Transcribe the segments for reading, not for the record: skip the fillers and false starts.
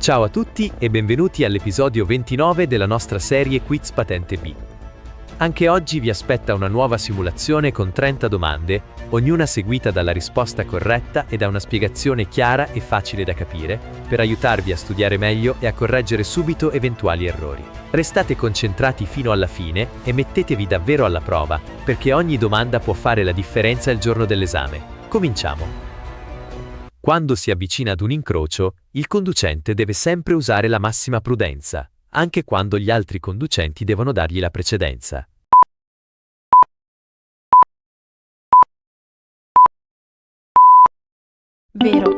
Ciao a tutti e benvenuti all'episodio 29 della nostra serie Quiz Patente B. Anche oggi vi aspetta una nuova simulazione con 30 domande, ognuna seguita dalla risposta corretta e da una spiegazione chiara e facile da capire, per aiutarvi a studiare meglio e a correggere subito eventuali errori. Restate concentrati fino alla fine e mettetevi davvero alla prova, perché ogni domanda può fare la differenza il giorno dell'esame. Cominciamo! Quando si avvicina ad un incrocio, il conducente deve sempre usare la massima prudenza, anche quando gli altri conducenti devono dargli la precedenza. Vero.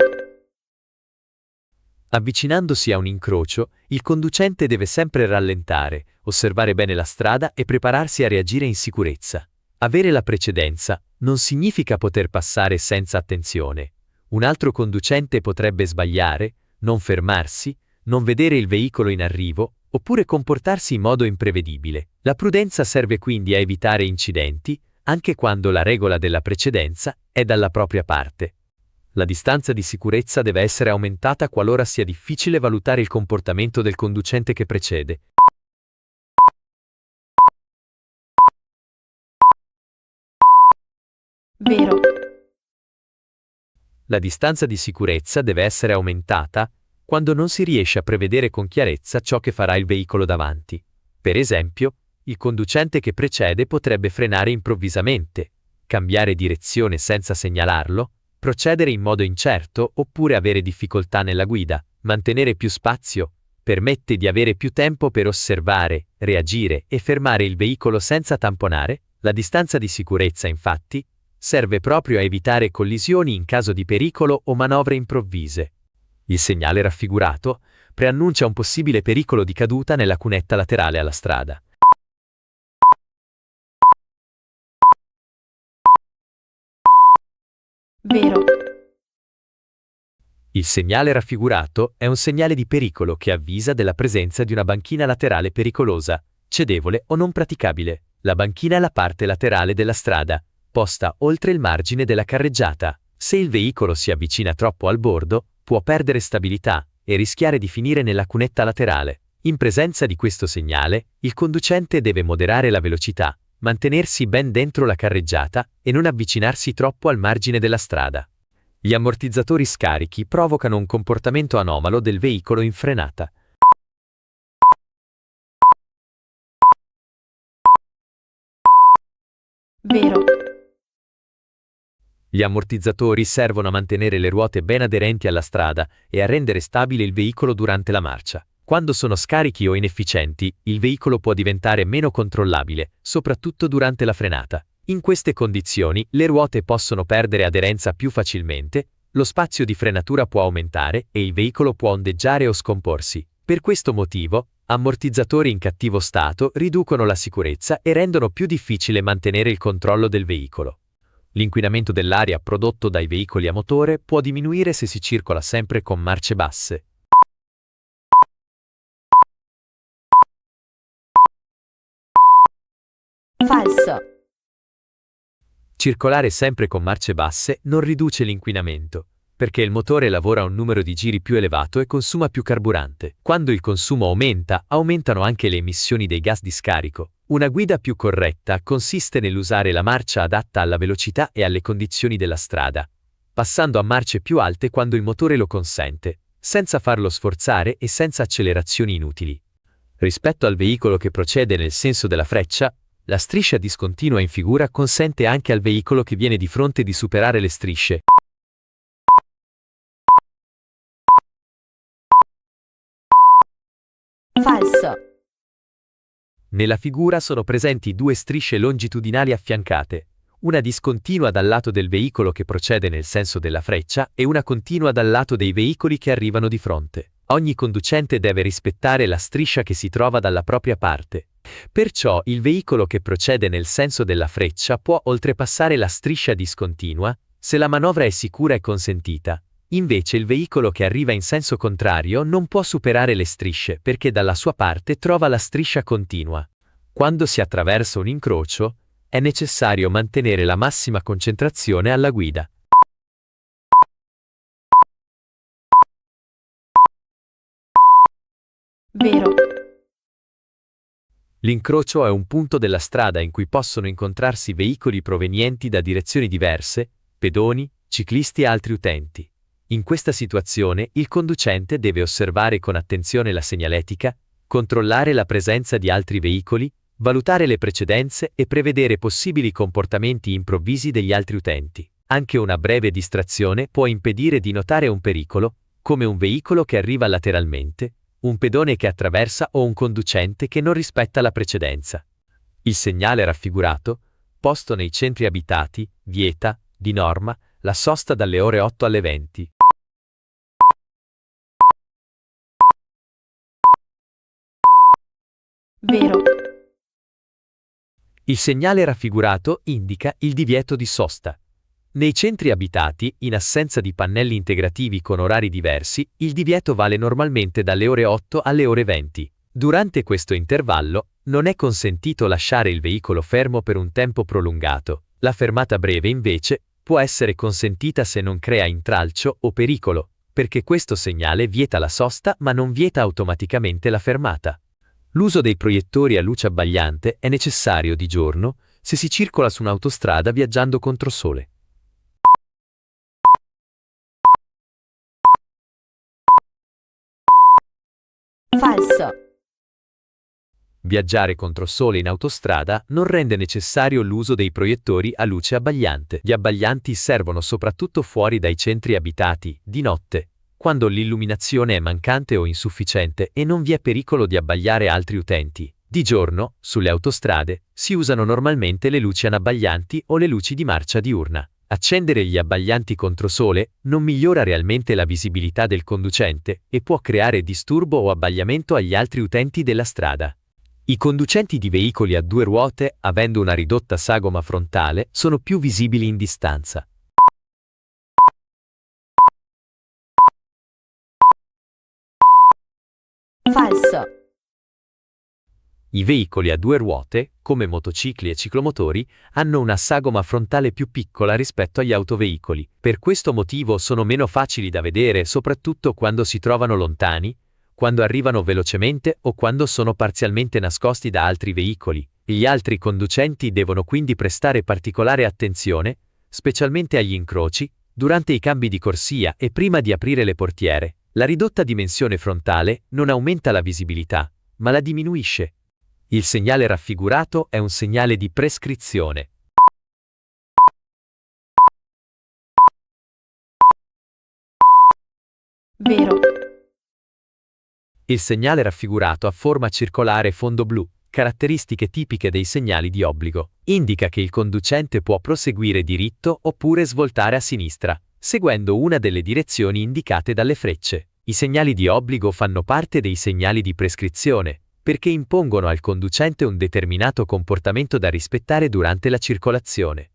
Avvicinandosi a un incrocio, il conducente deve sempre rallentare, osservare bene la strada e prepararsi a reagire in sicurezza. Avere la precedenza non significa poter passare senza attenzione. Un altro conducente potrebbe sbagliare, non fermarsi, non vedere il veicolo in arrivo, oppure comportarsi in modo imprevedibile. La prudenza serve quindi a evitare incidenti, anche quando la regola della precedenza è dalla propria parte. La distanza di sicurezza deve essere aumentata qualora sia difficile valutare il comportamento del conducente che precede. Vero. La distanza di sicurezza deve essere aumentata quando non si riesce a prevedere con chiarezza ciò che farà il veicolo davanti. Per esempio, il conducente che precede potrebbe frenare improvvisamente, cambiare direzione senza segnalarlo, procedere in modo incerto oppure avere difficoltà nella guida. Mantenere più spazio permette di avere più tempo per osservare, reagire e fermare il veicolo senza tamponare. La distanza di sicurezza, infatti, serve proprio a evitare collisioni in caso di pericolo o manovre improvvise. Il segnale raffigurato preannuncia un possibile pericolo di caduta nella cunetta laterale alla strada. Vero. Il segnale raffigurato è un segnale di pericolo che avvisa della presenza di una banchina laterale pericolosa, cedevole o non praticabile. La banchina è la parte laterale della strada, posta oltre il margine della carreggiata. Se il veicolo si avvicina troppo al bordo, può perdere stabilità e rischiare di finire nella cunetta laterale. In presenza di questo segnale, il conducente deve moderare la velocità, mantenersi ben dentro la carreggiata e non avvicinarsi troppo al margine della strada. Gli ammortizzatori scarichi provocano un comportamento anomalo del veicolo in frenata. Vero. Gli ammortizzatori servono a mantenere le ruote ben aderenti alla strada e a rendere stabile il veicolo durante la marcia. Quando sono scarichi o inefficienti, il veicolo può diventare meno controllabile, soprattutto durante la frenata. In queste condizioni, le ruote possono perdere aderenza più facilmente, lo spazio di frenatura può aumentare e il veicolo può ondeggiare o scomporsi. Per questo motivo, ammortizzatori in cattivo stato riducono la sicurezza e rendono più difficile mantenere il controllo del veicolo. L'inquinamento dell'aria prodotto dai veicoli a motore può diminuire se si circola sempre con marce basse. Falso. Circolare sempre con marce basse non riduce l'inquinamento, perché il motore lavora a un numero di giri più elevato e consuma più carburante. Quando il consumo aumenta, aumentano anche le emissioni dei gas di scarico. Una guida più corretta consiste nell'usare la marcia adatta alla velocità e alle condizioni della strada, passando a marce più alte quando il motore lo consente, senza farlo sforzare e senza accelerazioni inutili. Rispetto al veicolo che procede nel senso della freccia, la striscia discontinua in figura consente anche al veicolo che viene di fronte di superare le strisce. Falso. Nella figura sono presenti due strisce longitudinali affiancate, una discontinua dal lato del veicolo che procede nel senso della freccia e una continua dal lato dei veicoli che arrivano di fronte. Ogni conducente deve rispettare la striscia che si trova dalla propria parte. Perciò il veicolo che procede nel senso della freccia può oltrepassare la striscia discontinua se la manovra è sicura e consentita. Invece il veicolo che arriva in senso contrario non può superare le strisce perché dalla sua parte trova la striscia continua. Quando si attraversa un incrocio, è necessario mantenere la massima concentrazione alla guida. vero, L'incrocio è un punto della strada in cui possono incontrarsi veicoli provenienti da direzioni diverse, pedoni, ciclisti e altri utenti. In questa situazione il conducente deve osservare con attenzione la segnaletica, controllare la presenza di altri veicoli, valutare le precedenze e prevedere possibili comportamenti improvvisi degli altri utenti. Anche una breve distrazione può impedire di notare un pericolo, come un veicolo che arriva lateralmente, un pedone che attraversa o un conducente che non rispetta la precedenza. Il segnale raffigurato, posto nei centri abitati, vieta, di norma, la sosta dalle ore 8 alle 20. vero, Il segnale raffigurato indica il divieto di sosta. Nei centri abitati, in assenza di pannelli integrativi con orari diversi, il divieto vale normalmente dalle ore 8 alle ore 20. Durante questo intervallo, non è consentito lasciare il veicolo fermo per un tempo prolungato. La fermata breve, invece, può essere consentita se non crea intralcio o pericolo, perché questo segnale vieta la sosta ma non vieta automaticamente la fermata. L'uso dei proiettori a luce abbagliante è necessario di giorno se si circola su un'autostrada viaggiando contro sole. falso, Viaggiare contro sole in autostrada non rende necessario l'uso dei proiettori a luce abbagliante. Gli abbaglianti servono soprattutto fuori dai centri abitati, di notte, quando l'illuminazione è mancante o insufficiente e non vi è pericolo di abbagliare altri utenti. Di giorno, sulle autostrade, si usano normalmente le luci anabbaglianti o le luci di marcia diurna. Accendere gli abbaglianti contro sole non migliora realmente la visibilità del conducente e può creare disturbo o abbagliamento agli altri utenti della strada. I conducenti di veicoli a due ruote, avendo una ridotta sagoma frontale, sono più visibili in distanza. falso, I veicoli a due ruote, come motocicli e ciclomotori, hanno una sagoma frontale più piccola rispetto agli autoveicoli. Per questo motivo sono meno facili da vedere, soprattutto quando si trovano lontani, quando arrivano velocemente o quando sono parzialmente nascosti da altri veicoli. Gli altri conducenti devono quindi prestare particolare attenzione, specialmente agli incroci, durante i cambi di corsia e prima di aprire le portiere. La ridotta dimensione frontale non aumenta la visibilità, ma la diminuisce. Il segnale raffigurato è un segnale di prescrizione. vero, Il segnale raffigurato ha forma circolare fondo blu, caratteristiche tipiche dei segnali di obbligo. Indica che il conducente può proseguire diritto oppure svoltare a sinistra, seguendo una delle direzioni indicate dalle frecce. I segnali di obbligo fanno parte dei segnali di prescrizione, perché impongono al conducente un determinato comportamento da rispettare durante la circolazione.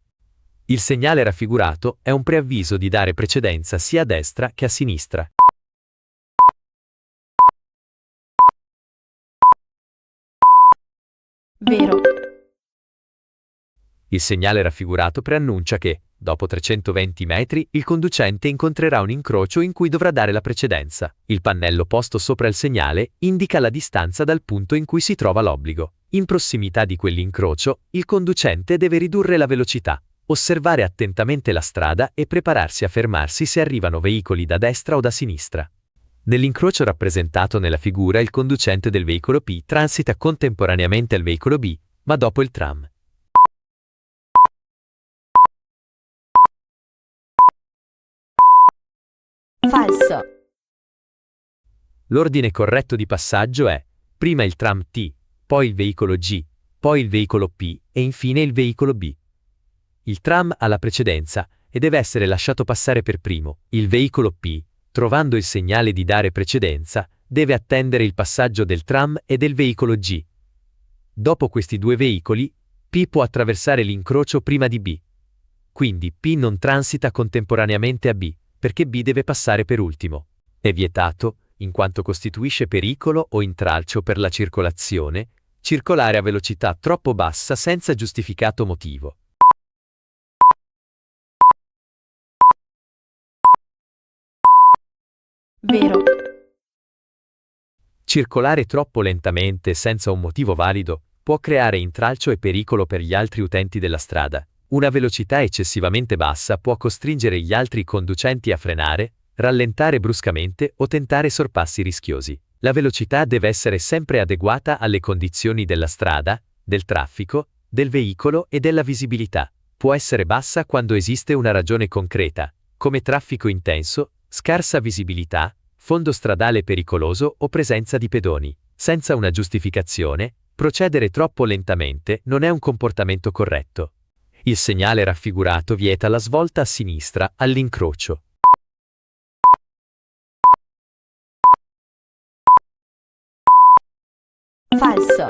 Il segnale raffigurato è un preavviso di dare precedenza sia a destra che a sinistra. vero, Il segnale raffigurato preannuncia che, dopo 320 metri, il conducente incontrerà un incrocio in cui dovrà dare la precedenza. Il pannello posto sopra il segnale indica la distanza dal punto in cui si trova l'obbligo. In prossimità di quell'incrocio, il conducente deve ridurre la velocità, osservare attentamente la strada e prepararsi a fermarsi se arrivano veicoli da destra o da sinistra. Nell'incrocio rappresentato nella figura, il conducente del veicolo P transita contemporaneamente al veicolo B, ma dopo il tram. falso, L'ordine corretto di passaggio è prima il tram T, poi il veicolo G, poi il veicolo P e infine il veicolo B. Il tram ha la precedenza e deve essere lasciato passare per primo. Il veicolo P, trovando il segnale di dare precedenza, deve attendere il passaggio del tram e del veicolo G. Dopo questi due veicoli, P può attraversare l'incrocio prima di B. Quindi P non transita contemporaneamente a B, perché B deve passare per ultimo. È vietato, in quanto costituisce pericolo o intralcio per la circolazione, circolare a velocità troppo bassa senza giustificato motivo. vero, Circolare troppo lentamente senza un motivo valido può creare intralcio e pericolo per gli altri utenti della strada. Una velocità eccessivamente bassa può costringere gli altri conducenti a frenare, rallentare bruscamente o tentare sorpassi rischiosi. La velocità deve essere sempre adeguata alle condizioni della strada, del traffico, del veicolo e della visibilità. Può essere bassa quando esiste una ragione concreta, come traffico intenso, scarsa visibilità, fondo stradale pericoloso o presenza di pedoni. Senza una giustificazione, procedere troppo lentamente non è un comportamento corretto. Il segnale raffigurato vieta la svolta a sinistra all'incrocio. Falso.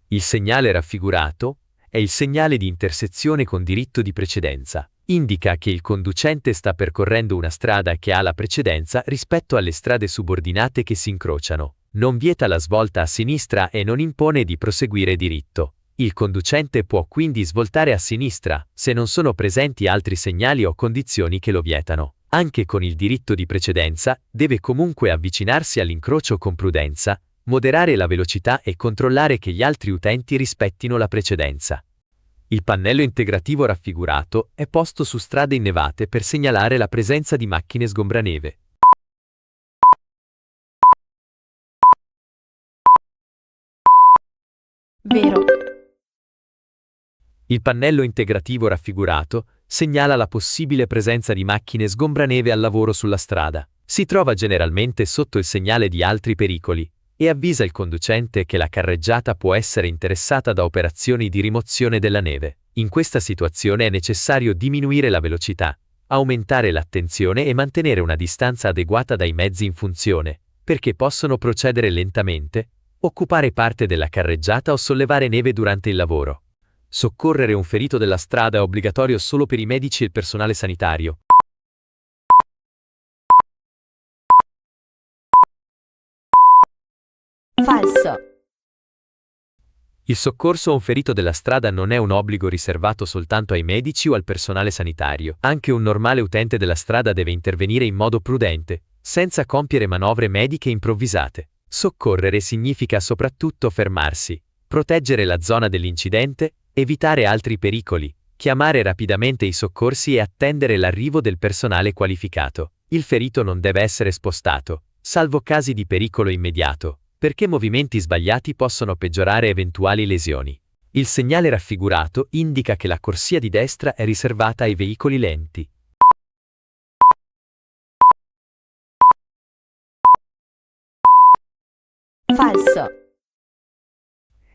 Il segnale raffigurato è il segnale di intersezione con diritto di precedenza. Indica che il conducente sta percorrendo una strada che ha la precedenza rispetto alle strade subordinate che si incrociano. Non vieta la svolta a sinistra e non impone di proseguire diritto. Il conducente può quindi svoltare a sinistra, se non sono presenti altri segnali o condizioni che lo vietano. Anche con il diritto di precedenza, deve comunque avvicinarsi all'incrocio con prudenza, moderare la velocità e controllare che gli altri utenti rispettino la precedenza. Il pannello integrativo raffigurato è posto su strade innevate per segnalare la presenza di macchine sgombraneve. Vero. Il pannello integrativo raffigurato segnala la possibile presenza di macchine sgombraneve al lavoro sulla strada. Si trova generalmente sotto il segnale di altri pericoli e avvisa il conducente che la carreggiata può essere interessata da operazioni di rimozione della neve. In questa situazione è necessario diminuire la velocità, aumentare l'attenzione e mantenere una distanza adeguata dai mezzi in funzione, perché possono procedere lentamente, occupare parte della carreggiata o sollevare neve durante il lavoro. Soccorrere un ferito della strada è obbligatorio solo per i medici e il personale sanitario. Falso. Il soccorso a un ferito della strada non è un obbligo riservato soltanto ai medici o al personale sanitario. Anche un normale utente della strada deve intervenire in modo prudente, senza compiere manovre mediche improvvisate. Soccorrere significa soprattutto fermarsi, proteggere la zona dell'incidente, evitare altri pericoli, chiamare rapidamente i soccorsi e attendere l'arrivo del personale qualificato. Il ferito non deve essere spostato, salvo casi di pericolo immediato, perché movimenti sbagliati possono peggiorare eventuali lesioni. Il segnale raffigurato indica che la corsia di destra è riservata ai veicoli lenti. Falso.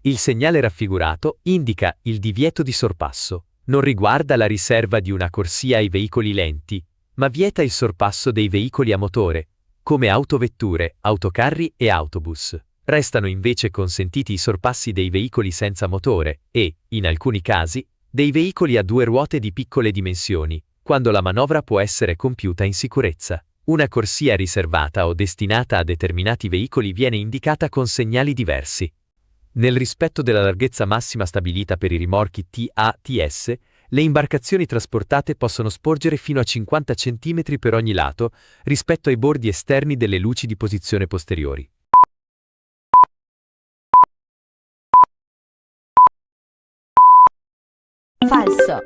Il segnale raffigurato indica il divieto di sorpasso. Non riguarda la riserva di una corsia ai veicoli lenti, ma vieta il sorpasso dei veicoli a motore, come autovetture, autocarri e autobus. Restano invece consentiti i sorpassi dei veicoli senza motore e, in alcuni casi, dei veicoli a due ruote di piccole dimensioni, quando la manovra può essere compiuta in sicurezza. Una corsia riservata o destinata a determinati veicoli viene indicata con segnali diversi. Nel rispetto della larghezza massima stabilita per i rimorchi TATS, le imbarcazioni trasportate possono sporgere fino a 50 cm per ogni lato rispetto ai bordi esterni delle luci di posizione posteriori. Falso.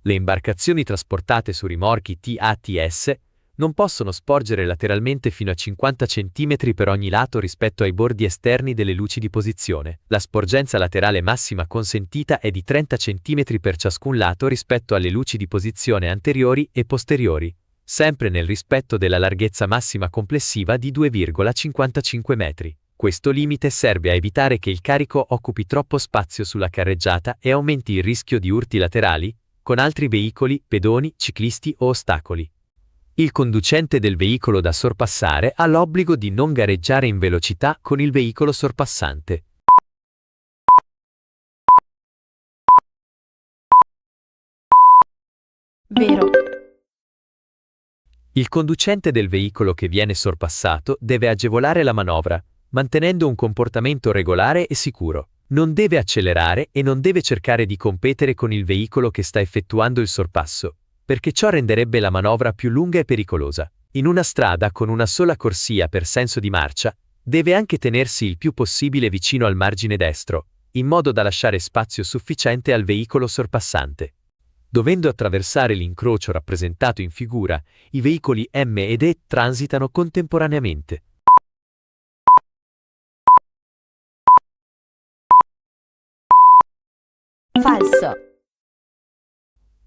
Le imbarcazioni trasportate su rimorchi TATS non possono sporgere lateralmente fino a 50 cm per ogni lato rispetto ai bordi esterni delle luci di posizione. La sporgenza laterale massima consentita è di 30 cm per ciascun lato rispetto alle luci di posizione anteriori e posteriori, sempre nel rispetto della larghezza massima complessiva di 2,55 metri. Questo limite serve a evitare che il carico occupi troppo spazio sulla carreggiata e aumenti il rischio di urti laterali con altri veicoli, pedoni, ciclisti o ostacoli. Il conducente del veicolo da sorpassare ha l'obbligo di non gareggiare in velocità con il veicolo sorpassante. Vero. Il conducente del veicolo che viene sorpassato deve agevolare la manovra, mantenendo un comportamento regolare e sicuro. Non deve accelerare e non deve cercare di competere con il veicolo che sta effettuando il sorpasso, perché ciò renderebbe la manovra più lunga e pericolosa. In una strada con una sola corsia per senso di marcia, deve anche tenersi il più possibile vicino al margine destro, in modo da lasciare spazio sufficiente al veicolo sorpassante. Dovendo attraversare l'incrocio rappresentato in figura, i veicoli M ed E transitano contemporaneamente. Falso.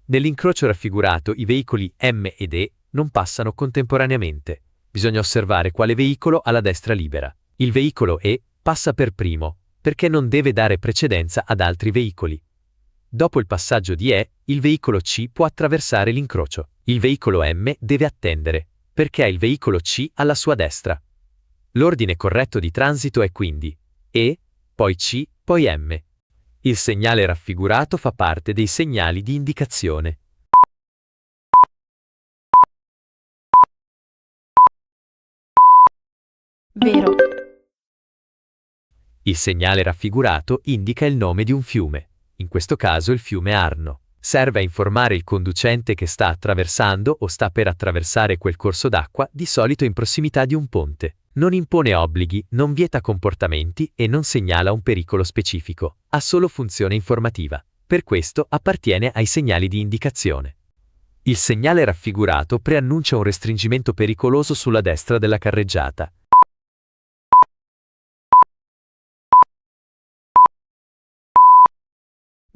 Nell'incrocio raffigurato i veicoli M ed E non passano contemporaneamente. Bisogna osservare quale veicolo ha la destra libera. Il veicolo E passa per primo, perché non deve dare precedenza ad altri veicoli. Dopo il passaggio di E, il veicolo C può attraversare l'incrocio. Il veicolo M deve attendere, perché il veicolo C alla sua destra. L'ordine corretto di transito è quindi E, poi C, poi M. Il segnale raffigurato fa parte dei segnali di indicazione. Vero. Il segnale raffigurato indica il nome di un fiume, in questo caso il fiume Arno. Serve a informare il conducente che sta attraversando o sta per attraversare quel corso d'acqua, di solito in prossimità di un ponte. Non impone obblighi, non vieta comportamenti e non segnala un pericolo specifico. Ha solo funzione informativa. Per questo appartiene ai segnali di indicazione. Il segnale raffigurato preannuncia un restringimento pericoloso sulla destra della carreggiata.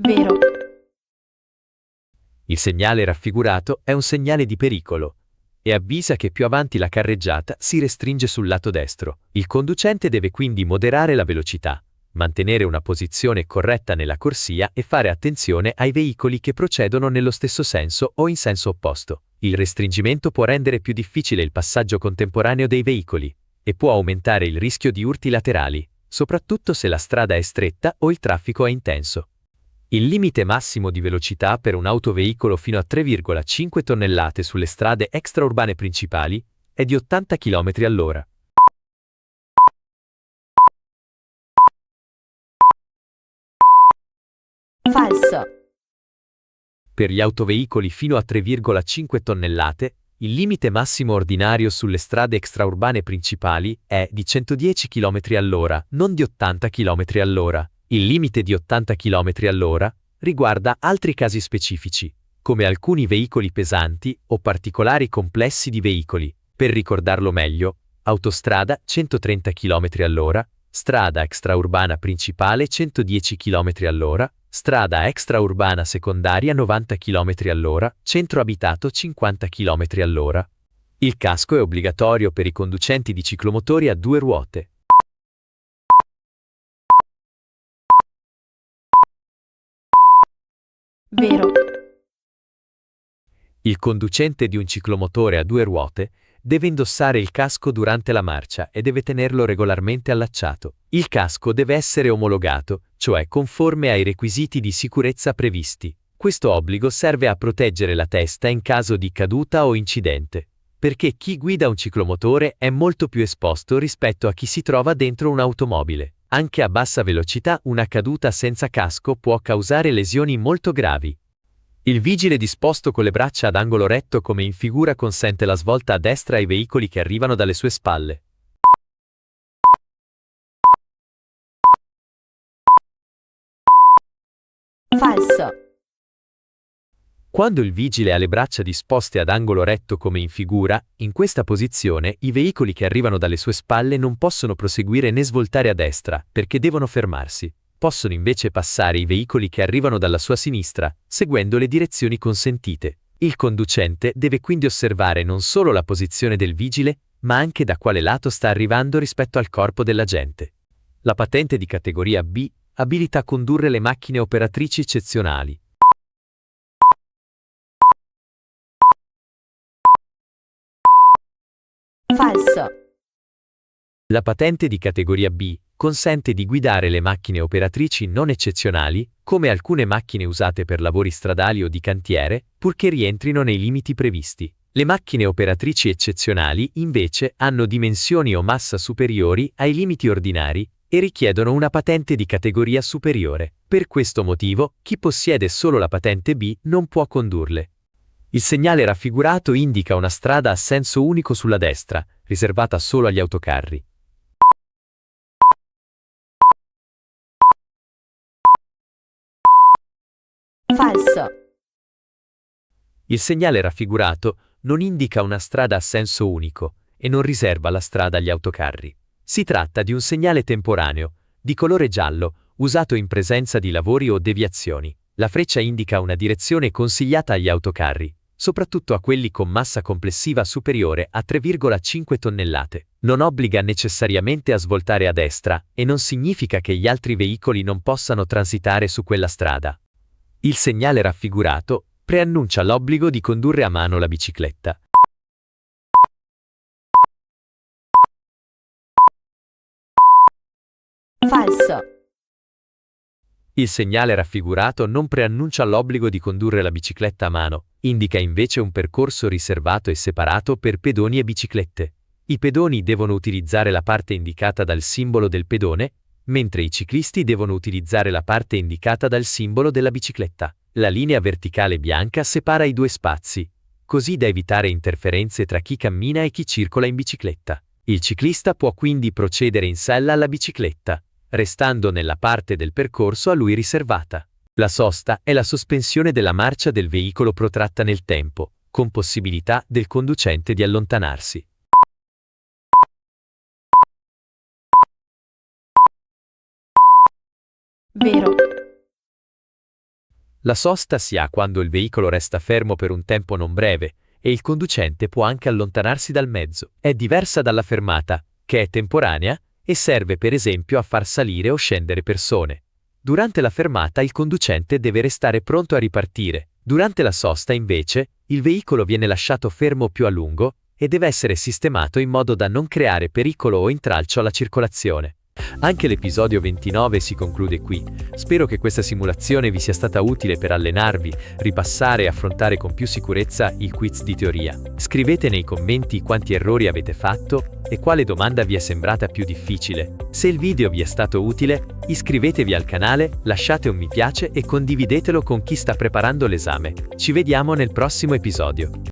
Vero. Il segnale raffigurato è un segnale di pericolo e avvisa che più avanti la carreggiata si restringe sul lato destro. Il conducente deve quindi moderare la velocità, mantenere una posizione corretta nella corsia e fare attenzione ai veicoli che procedono nello stesso senso o in senso opposto. Il restringimento può rendere più difficile il passaggio contemporaneo dei veicoli e può aumentare il rischio di urti laterali, soprattutto se la strada è stretta o il traffico è intenso. Il limite massimo di velocità per un autoveicolo fino a 3,5 tonnellate sulle strade extraurbane principali è di 80 km all'ora. Falso. Per gli autoveicoli fino a 3,5 tonnellate, il limite massimo ordinario sulle strade extraurbane principali è di 110 km all'ora, non di 80 km all'ora. Il limite di 80 km all'ora riguarda altri casi specifici, come alcuni veicoli pesanti o particolari complessi di veicoli. Per ricordarlo meglio, autostrada 130 km all'ora, strada extraurbana principale 110 km all'ora, strada extraurbana secondaria 90 km all'ora, centro abitato 50 km all'ora. Il casco è obbligatorio per i conducenti di ciclomotori a due ruote. Vero. Il conducente di un ciclomotore a due ruote deve indossare il casco durante la marcia e deve tenerlo regolarmente allacciato. Il casco deve essere omologato, cioè conforme ai requisiti di sicurezza previsti. Questo obbligo serve a proteggere la testa in caso di caduta o incidente, perché chi guida un ciclomotore è molto più esposto rispetto a chi si trova dentro un'automobile. Anche a bassa velocità una caduta senza casco può causare lesioni molto gravi. Il vigile disposto con le braccia ad angolo retto come in figura consente la svolta a destra ai veicoli che arrivano dalle sue spalle. Falso. Quando il vigile ha le braccia disposte ad angolo retto come in figura, in questa posizione i veicoli che arrivano dalle sue spalle non possono proseguire né svoltare a destra, perché devono fermarsi. Possono invece passare i veicoli che arrivano dalla sua sinistra, seguendo le direzioni consentite. Il conducente deve quindi osservare non solo la posizione del vigile, ma anche da quale lato sta arrivando rispetto al corpo dell'agente. La patente di categoria B abilita a condurre le macchine operatrici eccezionali. Falso. La patente di categoria B consente di guidare le macchine operatrici non eccezionali, come alcune macchine usate per lavori stradali o di cantiere, purché rientrino nei limiti previsti. Le macchine operatrici eccezionali, invece, hanno dimensioni o massa superiori ai limiti ordinari e richiedono una patente di categoria superiore. Per questo motivo, chi possiede solo la patente B non può condurle. Il segnale raffigurato indica una strada a senso unico sulla destra, riservata solo agli autocarri. Falso. Il segnale raffigurato non indica una strada a senso unico e non riserva la strada agli autocarri. Si tratta di un segnale temporaneo, di colore giallo, usato in presenza di lavori o deviazioni. La freccia indica una direzione consigliata agli autocarri, soprattutto a quelli con massa complessiva superiore a 3,5 tonnellate. Non obbliga necessariamente a svoltare a destra e non significa che gli altri veicoli non possano transitare su quella strada. Il segnale raffigurato preannuncia l'obbligo di condurre a mano la bicicletta. Falso. Il segnale raffigurato non preannuncia l'obbligo di condurre la bicicletta a mano, indica invece un percorso riservato e separato per pedoni e biciclette. I pedoni devono utilizzare la parte indicata dal simbolo del pedone, mentre i ciclisti devono utilizzare la parte indicata dal simbolo della bicicletta. La linea verticale bianca separa i due spazi, così da evitare interferenze tra chi cammina e chi circola in bicicletta. Il ciclista può quindi procedere in sella alla bicicletta, restando nella parte del percorso a lui riservata. La sosta è la sospensione della marcia del veicolo protratta nel tempo, con possibilità del conducente di allontanarsi. Vero. La sosta si ha quando il veicolo resta fermo per un tempo non breve e il conducente può anche allontanarsi dal mezzo. È diversa dalla fermata, che è temporanea e serve per esempio a far salire o scendere persone. Durante la fermata il conducente deve restare pronto a ripartire. Durante la sosta, invece, il veicolo viene lasciato fermo più a lungo e deve essere sistemato in modo da non creare pericolo o intralcio alla circolazione. Anche l'episodio 29 si conclude qui. Spero che questa simulazione vi sia stata utile per allenarvi, ripassare e affrontare con più sicurezza il quiz di teoria. Scrivete nei commenti quanti errori avete fatto e quale domanda vi è sembrata più difficile. Se il video vi è stato utile, iscrivetevi al canale, lasciate un mi piace e condividetelo con chi sta preparando l'esame. Ci vediamo nel prossimo episodio.